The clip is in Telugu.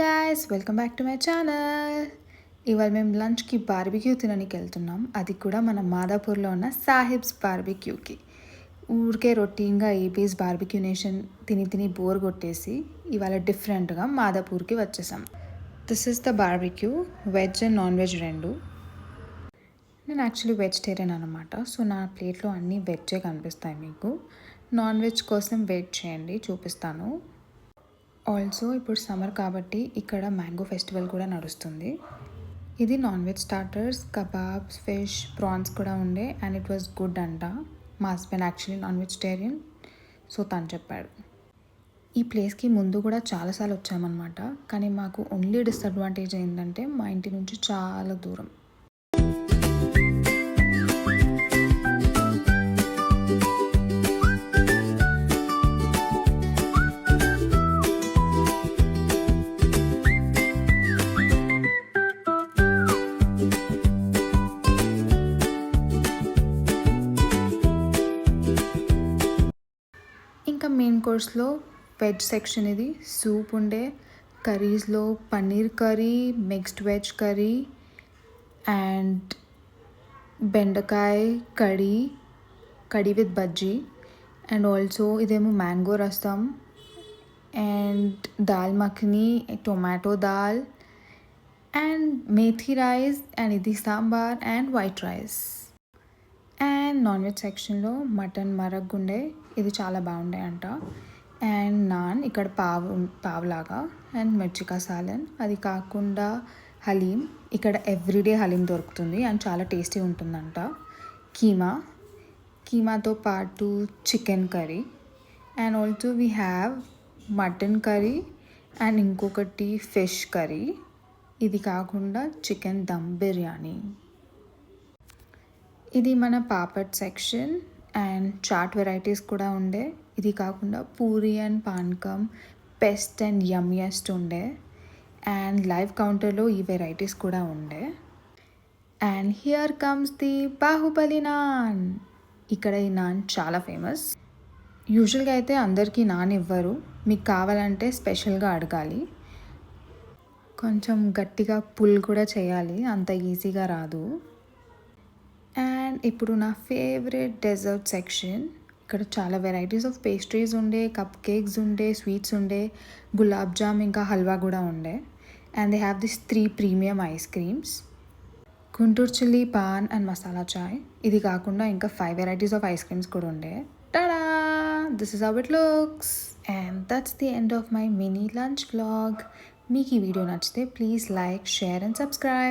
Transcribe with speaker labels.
Speaker 1: Guys, welcome back to my channel. ఇవాళ మేము లంచ్కి బార్బిక్యూ తినడానికి వెళ్తున్నాం. అది కూడా మన మాదాపూర్లో ఉన్న సాహిబ్స్ బార్బిక్యూకి. ఊరికే రొటీన్గా ఏపీస్ బార్బిక్యూ నేషన్ తిని తిని బోర్ కొట్టేసి ఇవాళ డిఫరెంట్గా మాదాపూర్కి వచ్చేసాం. This is the barbecue, veg and non veg రెండు. నేను యాక్చువల్లీ వెజిటేరియన్ అనమాట. సో నా ప్లేట్లో అన్నీ వెజ్జే కనిపిస్తాయి మీకు. నాన్ వెజ్ కోసం వెయిట్ చేయండి, చూపిస్తాను. ఆల్సో ఇప్పుడు సమ్మర్ కాబట్టి ఇక్కడ మ్యాంగో ఫెస్టివల్ కూడా నడుస్తుంది. ఇది non veg starters, kebabs, fish, prawns కూడా ఉండే అండ్ ఇట్ వాజ్ గుడ్ అంట. మా husband actually non vegetarian, so తను చెప్పాడు. ఈ ప్లేస్కి ముందు కూడా చాలాసార్లు వచ్చామన్నమాట. కానీ మాకు ఓన్లీ డిసడ్వాంటేజ్ ఏంటంటే మా ఇంటి నుంచి చాలా దూరం. ఇంకా మెయిన్ కోర్స్లో వెజ్ సెక్షన్ ఇది. సూప్ ఉండే, కర్రీస్లో paneer curry, mixed veg curry and బెండకాయ curry with bajji and also ఇదేమో mango rasam and dal makhani, tomato dal and methi rice and ఇది sambar and white rice. And non veg సెక్షన్లో మటన్ మరగ్గుండే, ఇది చాలా బాగుండే అంట. అండ్ నాన్, ఇక్కడ పావులాగా అండ్ మిర్చికా సాలన్. అది కాకుండా హలీం, ఇక్కడ ఎవ్రీడే హలీం దొరుకుతుంది అండ్ చాలా టేస్టీ ఉంటుందంట. కీమాతో పాటు chicken curry and also we have mutton curry and ఇంకొకటి ఫిష్ కర్రీ. ఇది కాకుండా చికెన్ దమ్ బిర్యానీ. ఇది మన papad section and chaat varieties కూడా ఉండే. ఇది కాకుండా పూరి అండ్ పానకం, బెస్ట్ అండ్ యమ్మియెస్ట్ ఉండే అండ్ లైవ్ కౌంటర్లో ఈ వెరైటీస్ కూడా ఉండే. And here comes the Baahubali naan. ఇక్కడ ఈ నాన్ చాలా ఫేమస్. యూజువల్గా అయితే అందరికీ నాన్ ఇవ్వరు, మీకు కావాలంటే స్పెషల్గా అడగాలి. కొంచెం గట్టిగా పుల్ కూడా చేయాలి, అంత ఈజీగా రాదు. అండ్ ఇప్పుడు నా ఫేవరెట్ డెజర్ట్ సెక్షన్. ఇక్కడ చాలా వెరైటీస్ ఆఫ్ పేస్ట్రీస్ ఉండే, కప్ కేక్స్ ఉండే, స్వీట్స్ ఉండే, గులాబ్ జామ్ ఇంకా హల్వా కూడా ఉండే. And they have this 3 premium ice creams, Guntur chilli, paan and masala chai. ఇది కాకుండా ఇంకా 5 వెరైటీస్ ఆఫ్ ఐస్ క్రీమ్స్ కూడా ఉండే. Tada! This is how it looks and that's the end of my mini lunch vlog. మీకు ఈ వీడియో నచ్చితే please like, share and subscribe.